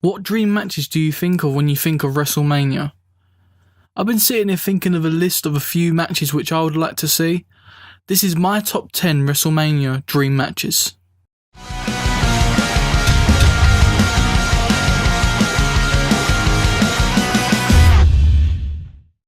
What dream matches do you think of when you think of WrestleMania? I've been sitting here thinking of a list of a few matches which I would like to see. This is my top 10 WrestleMania dream matches.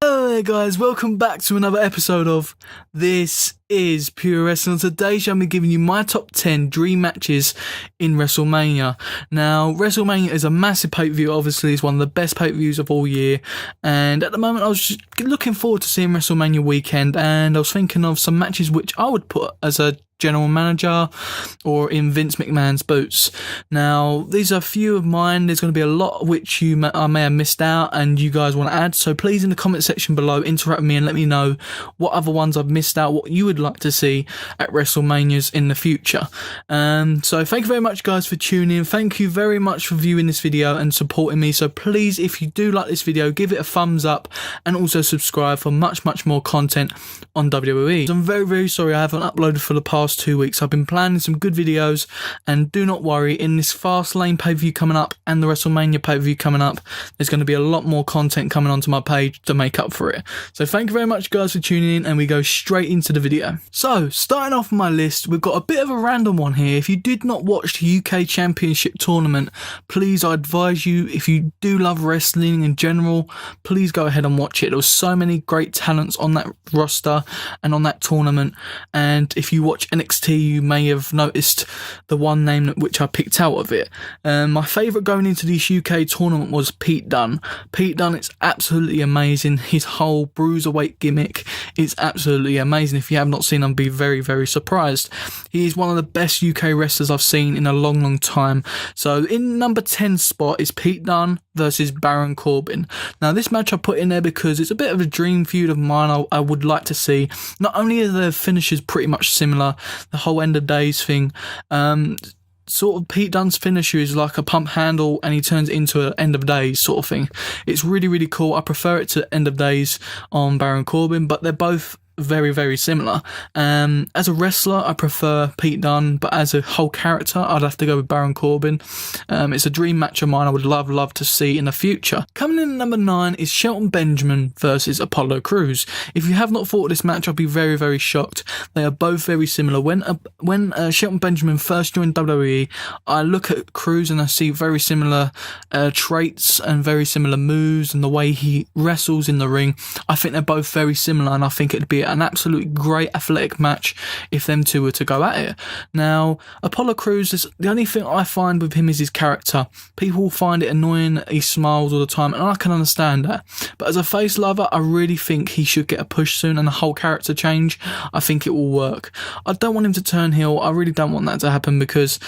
Hello there guys, welcome back to another episode of This is Pure Wrestling. Today I'm be giving you my top 10 dream matches in WrestleMania. Now, WrestleMania is a massive pay-per-view, obviously it's one of the best pay-per-views of all year, and at the moment I was just looking forward to seeing WrestleMania weekend, and I was thinking of some matches which I would put as a general manager or in Vince McMahon's boots. Now, these are a few of mine. There's going to be a lot which I may have missed out and you guys want to add, so please in the comment section below interact with me and let me know what other ones I've missed out, what you would like to see at WrestleManias in the future. So thank you very much guys for tuning in. Thank you very much for viewing this video and supporting me. So please, if you do like this video, give it a thumbs up and also subscribe for much more content on WWE. I'm very sorry I haven't uploaded for the past 2 weeks. I've been planning some good videos, and do not worry, in this Fastlane pay-per-view coming up and the WrestleMania pay-per-view coming up, there's going to be a lot more content coming onto my page to make up for it. So thank you very much guys for tuning in, and we go straight into the video. So starting off my list, we've got a bit of a random one here. If you did not watch the UK Championship Tournament, please, I advise you, if you do love wrestling in general, please go ahead and watch it. There was so many great talents on that roster and on that tournament, and if you watch NXT you may have noticed the one name which I picked out of it. My favourite going into this UK tournament was Pete Dunne. Pete Dunne is absolutely amazing. His whole bruiserweight gimmick is absolutely amazing. If you have not seen him, be very surprised. He is one of the best UK wrestlers I've seen in a long time. So in number 10 spot is Pete Dunne versus Baron Corbin. Now this match I put in there because it's a bit of a dream feud of mine I would like to see. Not only are the finishes pretty much similar, the whole end of days thing, sort of Pete Dunne's finisher is like a pump handle and he turns it into an end of days sort of thing. It's really cool. I prefer it to end of days on Baron Corbin, but they're both very similar. As a wrestler I prefer Pete Dunne, but as a whole character I'd have to go with Baron Corbin. It's a dream match of mine I would love to see in the future. Coming in at number 9 is Shelton Benjamin versus Apollo Crews. If you have not thought of this match, I'll be very shocked. They are both very similar. When Shelton Benjamin first joined WWE, I look at Crews and I see very similar traits and very similar moves and the way he wrestles in the ring. I think they're both very similar, and I think it'd be an absolute great athletic match if them two were to go at it. Now, Apollo Crews, is the only thing I find with him is his character. People find it annoying that he smiles all the time, and I can understand that. But as a face lover, I really think he should get a push soon and a whole character change. I think it will work. I don't want him to turn heel. I really don't want that to happen because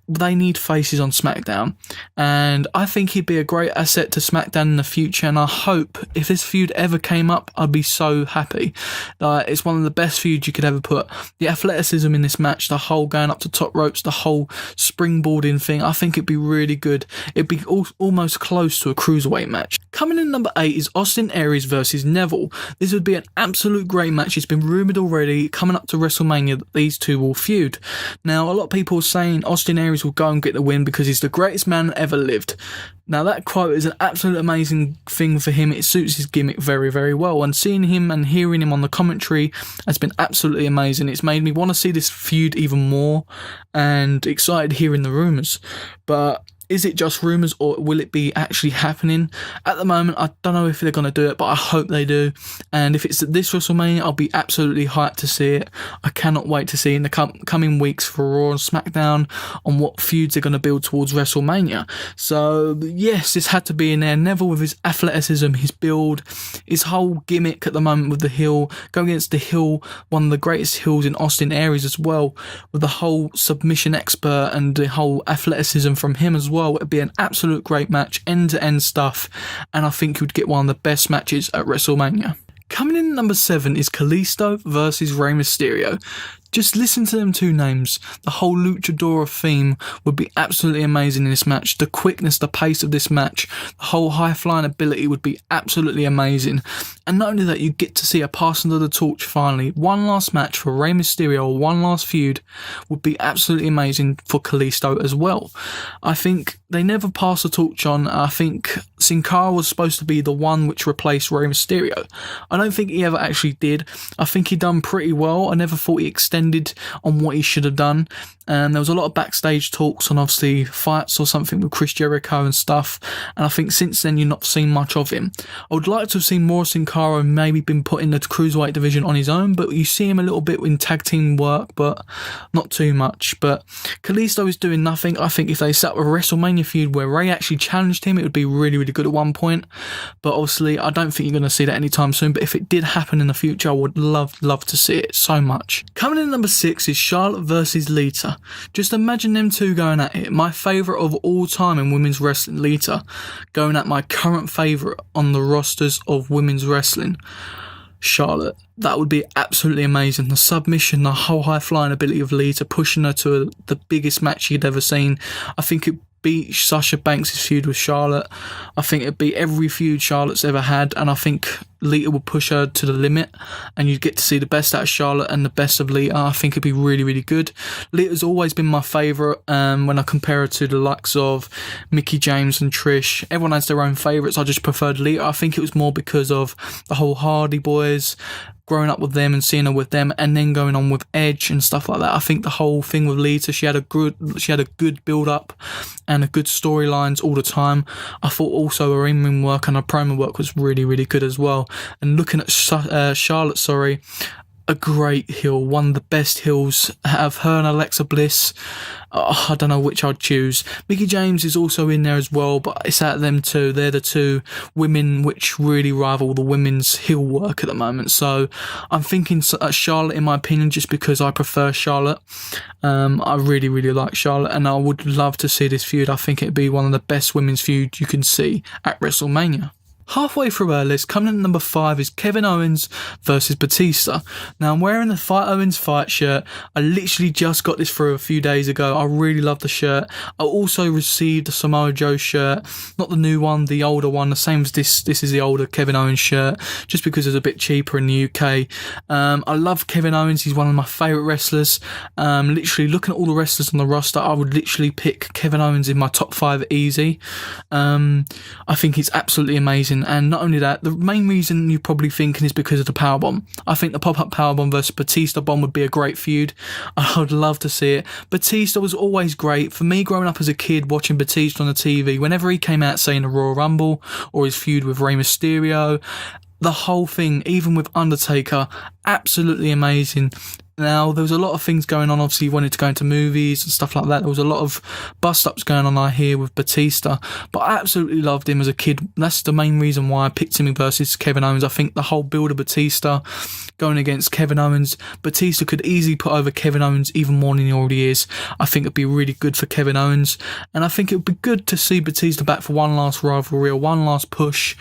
they need faces on SmackDown, and I think he'd be a great asset to SmackDown in the future, and I hope if this feud ever came up, I'd be so happy. It's one of the best feuds you could ever put. The athleticism in this match, the whole going up to top ropes, the whole springboarding thing, I think it'd be really good. It'd be almost close to a cruiserweight match. Coming in number 8 is Austin Aries versus Neville. This would be an absolute great match. It's been rumoured already coming up to WrestleMania that these two will feud. Now, a lot of people are saying Austin Aries will go and get the win because he's the greatest man that ever lived. Now that quote is an absolute amazing thing for him. It suits his gimmick very well, and seeing him and hearing him on the commentary has been absolutely amazing. It's made me want to see this feud even more, and excited hearing the rumours. But is it just rumours or will it be actually happening? At the moment, I don't know if they're going to do it, but I hope they do. And if it's at this WrestleMania, I'll be absolutely hyped to see it. I cannot wait to see in the coming weeks for Raw and SmackDown on what feuds they're going to build towards WrestleMania. So yes, this had to be in there. Neville with his athleticism, his build, his whole gimmick at the moment with the heel, going against the heel, one of the greatest heels in Austin Aries as well, with the whole submission expert and the whole athleticism from him as well. It'd be an absolute great match, end-to-end stuff, and I think you'd get one of the best matches at WrestleMania. Coming in at number 7 is Kalisto versus Rey Mysterio. Just listen to them two names. The whole luchadora theme would be absolutely amazing in this match. The quickness, the pace of this match, the whole high flying ability would be absolutely amazing. And not only that, you get to see a passing of the torch finally. One last match for Rey Mysterio, one last feud would be absolutely amazing for Kalisto as well. I think they never passed the torch on. I think Sin Cara was supposed to be the one which replaced Rey Mysterio. I don't think he ever actually did. I think he done pretty well. I never thought he extended on what he should have done. And there was a lot of backstage talks on obviously fights or something with Chris Jericho and stuff. And I think since then you've not seen much of him. I would like to have seen more Sin Cara, maybe been put in the cruiserweight division on his own, but you see him a little bit in tag team work, but not too much. But Kalisto is doing nothing. I think if they set up a WrestleMania feud where Ray actually challenged him, it would be really, really good at one point. But obviously I don't think you're going to see that anytime soon. But if it did happen in the future, I would love to see it so much. Coming in number 6 is Charlotte versus Lita. Just imagine them two going at it. My favourite of all time in women's wrestling, Lita, going at my current favourite on the rosters of women's wrestling, Charlotte. That would be absolutely amazing. The submission, the whole high flying ability of Lita, pushing her to the biggest match you'd ever seen. I think it beat Sasha Banks' feud with Charlotte. I think it'd beat every feud Charlotte's ever had, and I think Lita would push her to the limit, and you'd get to see the best out of Charlotte and the best of Lita. I think it'd be really, really good. Lita's always been my favourite when I compare her to the likes of Mickie James and Trish. Everyone has their own favourites. I just preferred Lita. I think it was more because of the whole Hardy Boys, growing up with them and seeing her with them, and then going on with Edge and stuff like that. I think the whole thing with Lita, she had a good build up and a good storylines all the time. I thought also her in-ring work and her promo work was really, really good as well. And looking at Charlotte, a great heel, one of the best heels out of her and Alexa Bliss. I don't know which I'd choose. Mickie James is also in there as well, but it's out of them two. They're the two women which really rival the women's heel work at the moment. So I'm thinking Charlotte, in my opinion, just because I prefer Charlotte. I really, really like Charlotte, and I would love to see this feud. I think it'd be one of the best women's feuds you can see at WrestleMania. Halfway through our list, coming in at number 5 is Kevin Owens versus Batista. Now, I'm wearing the Fight Owens Fight shirt. I literally just got this through a few days ago. I really love the shirt. I also received the Samoa Joe shirt, not the new one, the older one, the same as this. This is the older Kevin Owens shirt, just because it's a bit cheaper in the UK. I love Kevin Owens. He's one of my favourite wrestlers. Literally, looking at all the wrestlers on the roster, I would literally pick Kevin Owens in my top 5 easy. I think he's absolutely amazing. And not only that, the main reason you're probably thinking is because of the powerbomb. I think the pop-up powerbomb versus Batista bomb would be a great feud. I would love to see it. Batista was always great. For me, growing up as a kid, watching Batista on the TV, whenever he came out saying the Royal Rumble or his feud with Rey Mysterio, the whole thing, even with Undertaker, absolutely amazing. Now, there was a lot of things going on. Obviously, he wanted to go into movies and stuff like that. There was a lot of bust-ups going on, I hear, with Batista. But I absolutely loved him as a kid. That's the main reason why I picked him versus Kevin Owens. I think the whole build of Batista going against Kevin Owens, Batista could easily put over Kevin Owens even more than he already is. I think it'd be really good for Kevin Owens. And I think it would be good to see Batista back for one last rivalry or one last push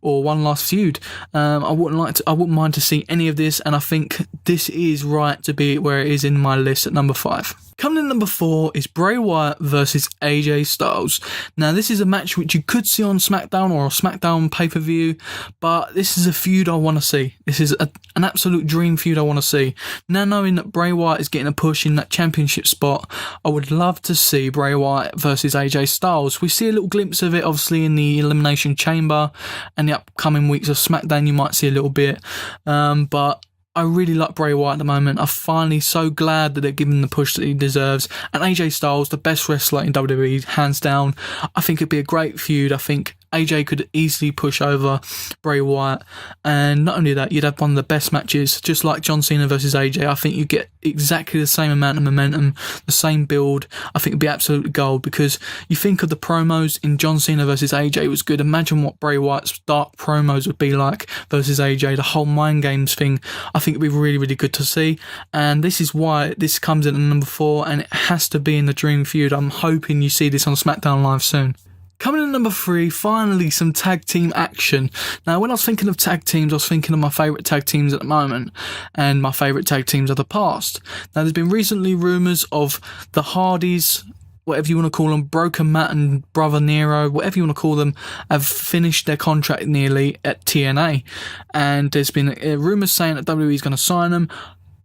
or one last feud. I wouldn't mind to see any of this. And I think this is right to be where it is in my list at number 5. Coming in number 4 is Bray Wyatt versus AJ Styles. Now, this is a match which you could see on SmackDown or a SmackDown pay-per-view, but this is a feud I want to see. This is an absolute dream feud I want to see. Now, knowing that Bray Wyatt is getting a push in that championship spot, I would love to see Bray Wyatt versus AJ Styles. We see a little glimpse of it, obviously, in the Elimination Chamber, and the upcoming weeks of SmackDown you might see a little bit, but I really like Bray Wyatt at the moment. I'm finally so glad that they're giving him the push that he deserves. And AJ Styles, the best wrestler in WWE, hands down. I think it'd be a great feud. I think AJ could easily push over Bray Wyatt. And not only that, you'd have one of the best matches, just like John Cena versus AJ. I think you get exactly the same amount of momentum, the same build. I think it'd be absolute gold, because you think of the promos in John Cena versus AJ was good. Imagine what Bray Wyatt's dark promos would be like versus AJ, the whole mind games thing. I think it'd be really, really good to see. And this is why this comes in at number 4, and it has to be in the Dream Feud. I'm hoping you see this on SmackDown Live soon. Coming in number 3, finally some tag team action. Now, when I was thinking of tag teams, I was thinking of my favourite tag teams at the moment and my favourite tag teams of the past. Now, there's been recently rumours of the Hardys, whatever you want to call them, Broken Matt and Brother Nero, whatever you want to call them, have finished their contract nearly at TNA. And there's been rumours saying that WWE is going to sign them.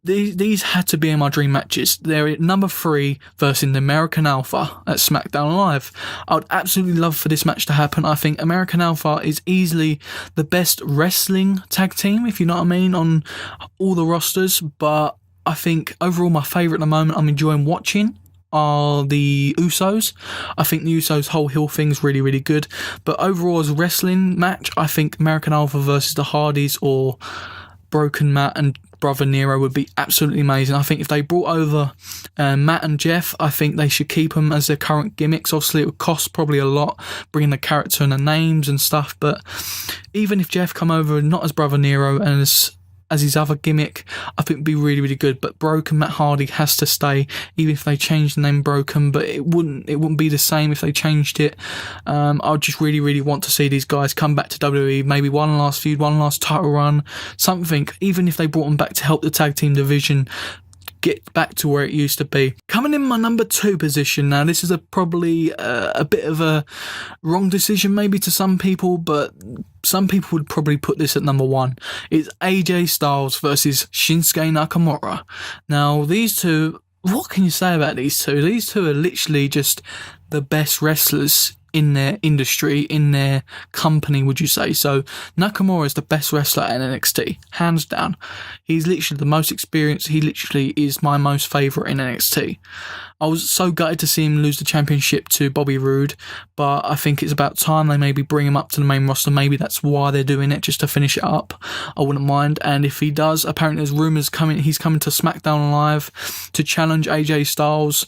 These had to be in my dream matches. They're at number 3 versus the American Alpha at SmackdownLive. I would absolutely love for this match to happen. I think American Alpha is easily the best wrestling tag team, if you know what I mean, on all the rosters. But I think overall my favourite at the moment I'm enjoying watching are the Usos. I think the Usos' whole heel thing's really, really good. But overall as a wrestling match, I think American Alpha versus the Hardys or Broken Matt and Brother Nero would be absolutely amazing. I think if they brought over Matt and Jeff, I think they should keep them as their current gimmicks. Obviously, it would cost probably a lot bringing the character and the names and stuff, but even if Jeff come over not as Brother Nero and as his other gimmick, I think it'd be really, really good. But Broken Matt Hardy has to stay, even if they changed the name Broken. But it wouldn't be the same if they changed it. I would just really, really want to see these guys come back to WWE. Maybe one last feud, one last title run, something. Even if they brought them back to help the tag team division get back to where it used to be. Coming in my number 2 position now, this is probably a bit of a wrong decision maybe to some people, but some people would probably put this at number 1. It's AJ Styles versus Shinsuke Nakamura. Now, these two, what can you say about these two? These two are literally just the best wrestlers in their industry, in their company, would you say? So Nakamura is the best wrestler at NXT, hands down. He's literally the most experienced. He literally is my most favourite in NXT. I was so gutted to see him lose the championship to Bobby Roode, but I think it's about time they maybe bring him up to the main roster. Maybe that's why they're doing it, just to finish it up. I wouldn't mind. And if he does, apparently there's rumours he's coming to SmackDown Live to challenge AJ Styles.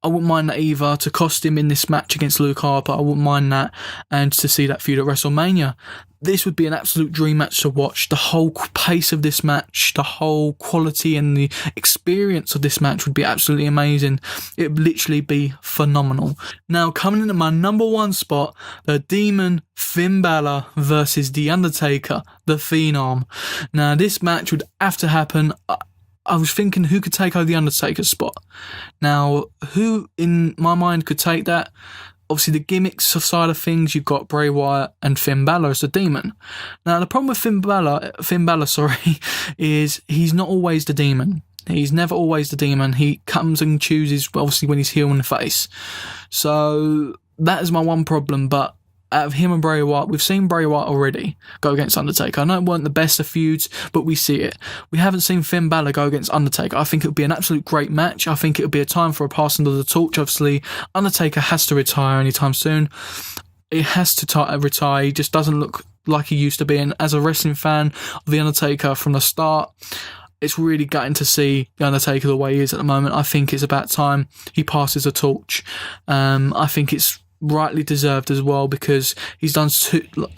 I wouldn't mind that either, to cost him in this match against Luke Harper. I wouldn't mind that, and to see that feud at WrestleMania. This would be an absolute dream match to watch. The whole pace of this match, the whole quality and the experience of this match would be absolutely amazing. It would literally be phenomenal. Now, coming into my number 1 spot, the Demon Finn Balor versus The Undertaker, the Phenom. Now, this match would have to happen. I was thinking who could take over The Undertaker's spot. Now, who in my mind could take that? Obviously, the gimmicks side of things, you've got Bray Wyatt and Finn Balor as the Demon. Now, the problem with Finn Balor, is he's not always the Demon. He's never always the Demon. He comes and chooses, obviously, when he's heel in the face. So, that is my one problem, but out of him and Bray Wyatt, we've seen Bray Wyatt already go against Undertaker. I know it weren't the best of feuds, but we see it. We haven't seen Finn Balor go against Undertaker. I think it would be an absolute great match. I think it would be a time for a passing of the torch. Obviously, Undertaker has to retire anytime soon. He has to retire. He just doesn't look like he used to be. And as a wrestling fan of The Undertaker from the start, it's really gutting to see The Undertaker the way he is at the moment. I think it's about time he passes a torch. I think it's rightly deserved as well, because he's done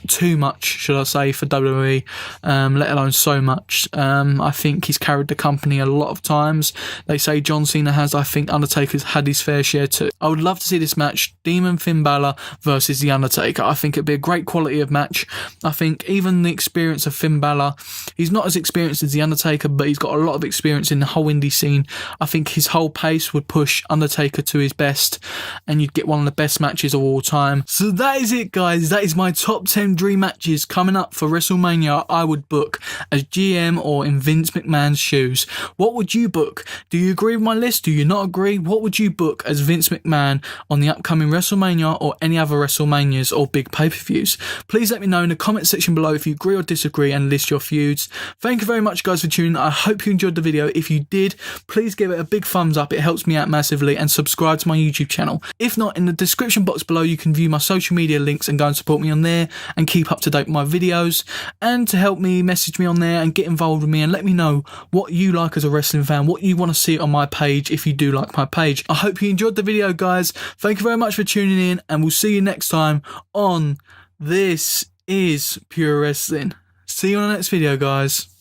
too much, should I say, for WWE, let alone so much. I think he's carried the company a lot of times. They say John Cena has. I think Undertaker's had his fair share too. I would love to see this match, Demon Finn Balor versus The Undertaker. I think it'd be a great quality of match. I think even the experience of Finn Balor, he's not as experienced as The Undertaker, but he's got a lot of experience in the whole indie scene. I think his whole pace would push Undertaker to his best, and you'd get one of the best matches of all time. So that is it, guys. That is my top 10 dream matches coming up for WrestleMania I would book as GM or in Vince McMahon's shoes. What would you book? Do you agree with my list? Do you not agree? What would you book as Vince McMahon on the upcoming WrestleMania or any other WrestleManias or big pay-per-views? Please let me know in the comment section below if you agree or disagree and list your feuds. Thank you very much, guys, for tuning in. I hope you enjoyed the video. If you did, please give it a big thumbs up. It helps me out massively, and subscribe to my YouTube channel. If not, in the description box below you can view my social media links and go and support me on there and keep up to date with my videos. And to help me, message me on there and get involved with me and let me know what you like as a wrestling fan, what you want to see on my page if you do like my page. I hope you enjoyed the video, guys. Thank you very much for tuning in, and we'll see you next time on This Is Pure Wrestling. See you on the next video, guys.